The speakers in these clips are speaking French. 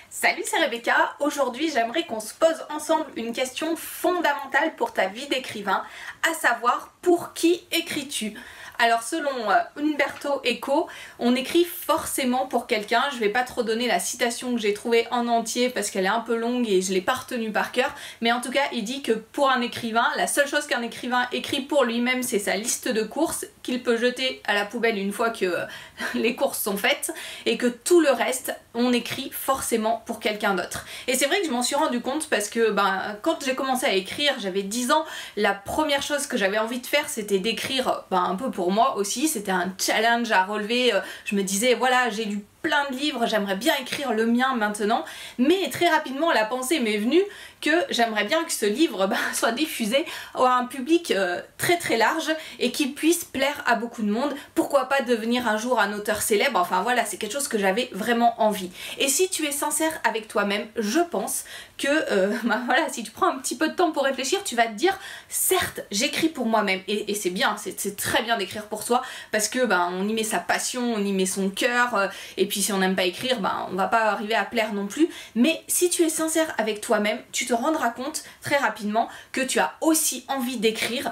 Salut, c'est Rebecca. Aujourd'hui, j'aimerais qu'on se pose ensemble une question fondamentale pour ta vie d'écrivain, à savoir pour qui écris-tu? Alors selon Umberto Eco, on écrit forcément pour quelqu'un. Je vais pas trop donner la citation que j'ai trouvée en entier parce qu'elle est un peu longue et je l'ai pas retenue par cœur, mais en tout cas il dit que pour un écrivain, la seule chose qu'un écrivain écrit pour lui-même, c'est sa liste de courses qu'il peut jeter à la poubelle une fois que les courses sont faites, et que tout le reste on écrit forcément pour quelqu'un d'autre. Et c'est vrai que je m'en suis rendu compte parce que quand j'ai commencé à écrire, j'avais 10 ans, la première chose que j'avais envie de faire c'était d'écrire un peu pour moi aussi, c'était un challenge à relever. Je me disais voilà, j'ai lu plein de livres, j'aimerais bien écrire le mien maintenant, mais très rapidement la pensée m'est venue que j'aimerais bien que ce livre soit diffusé à un public très large et qu'il puisse plaire à beaucoup de monde. Pourquoi pas devenir un jour un auteur célèbre? Enfin voilà, c'est quelque chose que j'avais vraiment envie. Et si tu es sincère avec toi-même, je pense que voilà, si tu prends un petit peu de temps pour réfléchir, tu vas te dire certes j'écris pour moi-même, et c'est bien, c'est très bien d'écrire pour soi parce que on y met sa passion, on y met son cœur, et puis si on n'aime pas écrire, on va pas arriver à plaire non plus. Mais si tu es sincère avec toi-même, tu te rendras compte très rapidement que tu as aussi envie d'écrire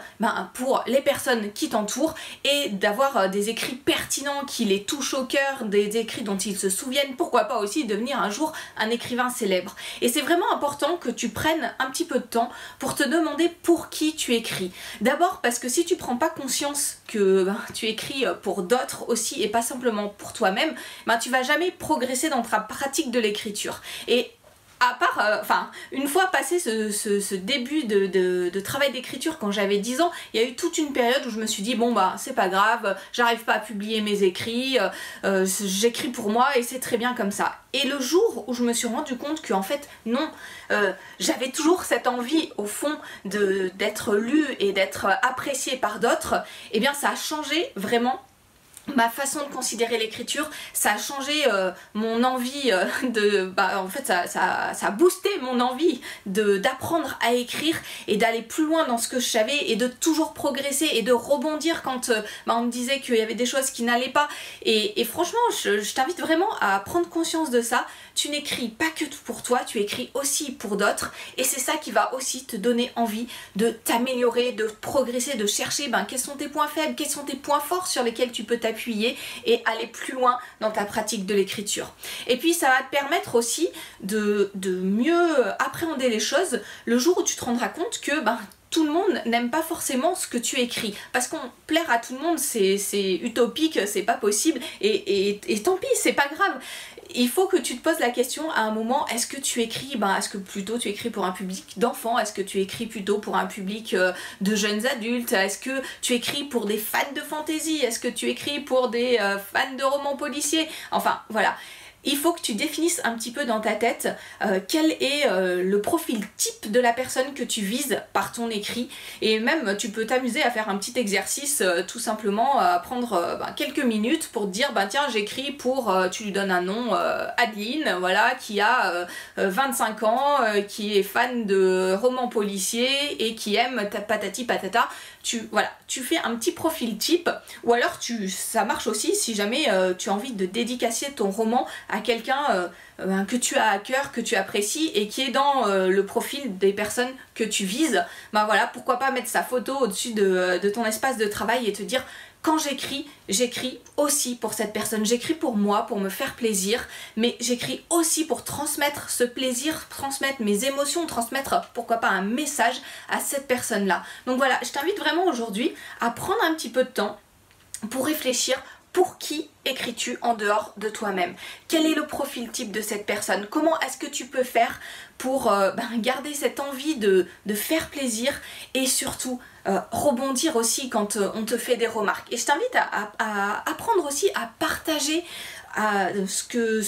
pour les personnes qui t'entourent, et d'avoir des écrits pertinents qui les touchent au cœur, des écrits dont ils se souviennent. Pourquoi pas aussi devenir un jour un écrivain célèbre. Et c'est vraiment important que tu prennes un petit peu de temps pour te demander pour qui tu écris. D'abord parce que si tu prends pas conscience que tu écris pour d'autres aussi et pas simplement pour toi-même, tu vas jamais progresser dans ta pratique de l'écriture. Et à part, une fois passé ce début de travail d'écriture quand j'avais 10 ans, il y a eu toute une période où je me suis dit bon c'est pas grave, j'arrive pas à publier mes écrits, j'écris pour moi et c'est très bien comme ça. Et le jour où je me suis rendu compte que en fait non, j'avais toujours cette envie au fond d'être lue et d'être appréciée par d'autres, et bien ça a changé vraiment ma façon de considérer l'écriture. Ça a changé mon envie en fait ça a boosté mon envie d'apprendre à écrire et d'aller plus loin dans ce que je savais et de toujours progresser et de rebondir quand on me disait qu'il y avait des choses qui n'allaient pas. Et franchement je t'invite vraiment à prendre conscience de ça. Tu n'écris pas que pour toi, tu écris aussi pour d'autres, et c'est ça qui va aussi te donner envie de t'améliorer, de progresser, de chercher quels sont tes points faibles, quels sont tes points forts sur lesquels tu peux t'appuyer et aller plus loin dans ta pratique de l'écriture. Et puis ça va te permettre aussi de mieux appréhender les choses le jour où tu te rendras compte que tout le monde n'aime pas forcément ce que tu écris, parce qu'on plaire à tout le monde c'est utopique, c'est pas possible, et tant pis, c'est pas grave. Il faut que tu te poses la question à un moment, est-ce que tu écris, est-ce que plutôt tu écris pour un public d'enfants, est-ce que tu écris plutôt pour un public de jeunes adultes, est-ce que tu écris pour des fans de fantasy, est-ce que tu écris pour des fans de romans policiers, enfin voilà. Il faut que tu définisses un petit peu dans ta tête quel est le profil type de la personne que tu vises par ton écrit, et même tu peux t'amuser à faire un petit exercice, tout simplement à prendre quelques minutes pour te dire tiens j'écris pour, tu lui donnes un nom, Adeline, voilà, qui a 25 ans, qui est fan de romans policiers et qui aime patati patata. Tu fais un petit profil type, ou alors ça marche aussi si jamais tu as envie de dédicacer ton roman à quelqu'un que tu as à cœur, que tu apprécies et qui est dans le profil des personnes que tu vises. Voilà, pourquoi pas mettre sa photo au-dessus de ton espace de travail et te dire quand j'écris aussi pour cette personne, j'écris pour moi, pour me faire plaisir, mais j'écris aussi pour transmettre ce plaisir, transmettre mes émotions, transmettre pourquoi pas un message à cette personne-là. Donc voilà, je t'invite vraiment aujourd'hui à prendre un petit peu de temps pour réfléchir. Pour qui écris-tu en dehors de toi-même? Quel est le profil type de cette personne? Comment est-ce que tu peux faire pour garder cette envie de faire plaisir, et surtout rebondir aussi quand on te fait des remarques? Et je t'invite à apprendre aussi à partager ce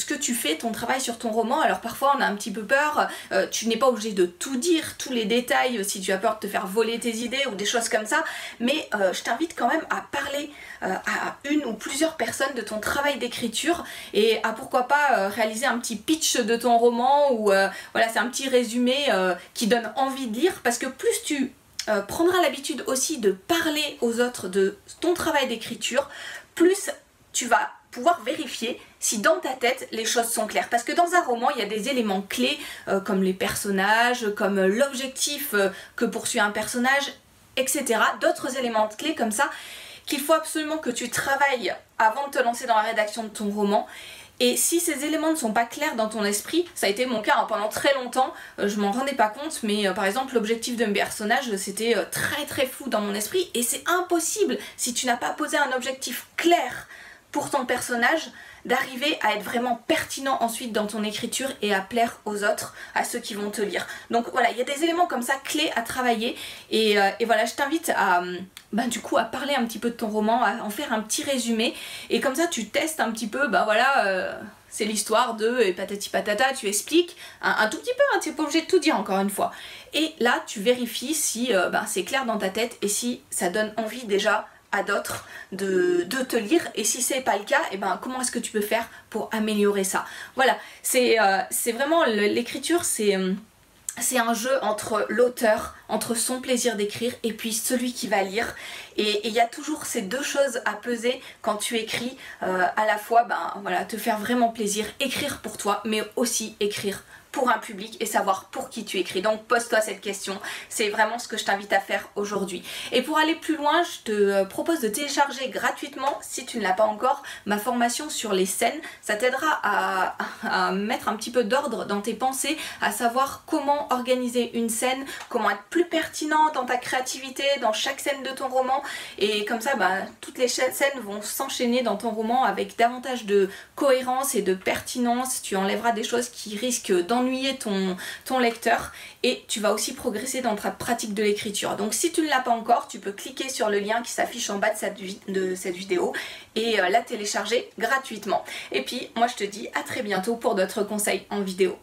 que tu fais, ton travail sur ton roman. Alors parfois on a un petit peu peur, tu n'es pas obligé de tout dire, tous les détails, si tu as peur de te faire voler tes idées ou des choses comme ça, mais je t'invite quand même à parler à une ou plusieurs personnes de ton travail d'écriture, et à pourquoi pas réaliser un petit pitch de ton roman, ou voilà, c'est un petit résumé qui donne envie de lire, parce que plus tu prendras l'habitude aussi de parler aux autres de ton travail d'écriture, plus tu vas pouvoir vérifier si dans ta tête les choses sont claires. Parce que dans un roman, il y a des éléments clés comme les personnages, comme l'objectif que poursuit un personnage, etc. D'autres éléments clés comme ça qu'il faut absolument que tu travailles avant de te lancer dans la rédaction de ton roman. Et si ces éléments ne sont pas clairs dans ton esprit, ça a été mon cas pendant très longtemps, je m'en rendais pas compte, mais par exemple l'objectif de mes personnages c'était très flou dans mon esprit, et c'est impossible si tu n'as pas posé un objectif clair pour ton personnage d'arriver à être vraiment pertinent ensuite dans ton écriture et à plaire aux autres, à ceux qui vont te lire. Donc voilà, il y a des éléments comme ça clés à travailler, et voilà, je t'invite à du coup à parler un petit peu de ton roman, à en faire un petit résumé, et comme ça tu testes un petit peu, c'est l'histoire de et patati patata, tu expliques un tout petit peu, hein, tu n'es pas obligé de tout dire encore une fois. Et là tu vérifies si c'est clair dans ta tête et si ça donne envie déjà à d'autres de te lire, et si c'est pas le cas, comment est-ce que tu peux faire pour améliorer ça. Voilà, c'est vraiment l'écriture, c'est un jeu entre l'auteur, entre son plaisir d'écrire et puis celui qui va lire, et il y a toujours ces deux choses à peser quand tu écris, à la fois te faire vraiment plaisir, écrire pour toi, mais aussi écrire pour un public et savoir pour qui tu écris. Donc pose-toi cette question, c'est vraiment ce que je t'invite à faire aujourd'hui. Et pour aller plus loin, je te propose de télécharger gratuitement, si tu ne l'as pas encore, ma formation sur les scènes. Ça t'aidera à mettre un petit peu d'ordre dans tes pensées, à savoir comment organiser une scène, comment être plus pertinent dans ta créativité, dans chaque scène de ton roman, et comme ça toutes les scènes vont s'enchaîner dans ton roman avec davantage de cohérence et de pertinence. Tu enlèveras des choses qui risquent d'ennuyer ton lecteur, et tu vas aussi progresser dans ta pratique de l'écriture. Donc si tu ne l'as pas encore, tu peux cliquer sur le lien qui s'affiche en bas de cette vidéo et la télécharger gratuitement. Et puis moi je te dis à très bientôt pour d'autres conseils en vidéo.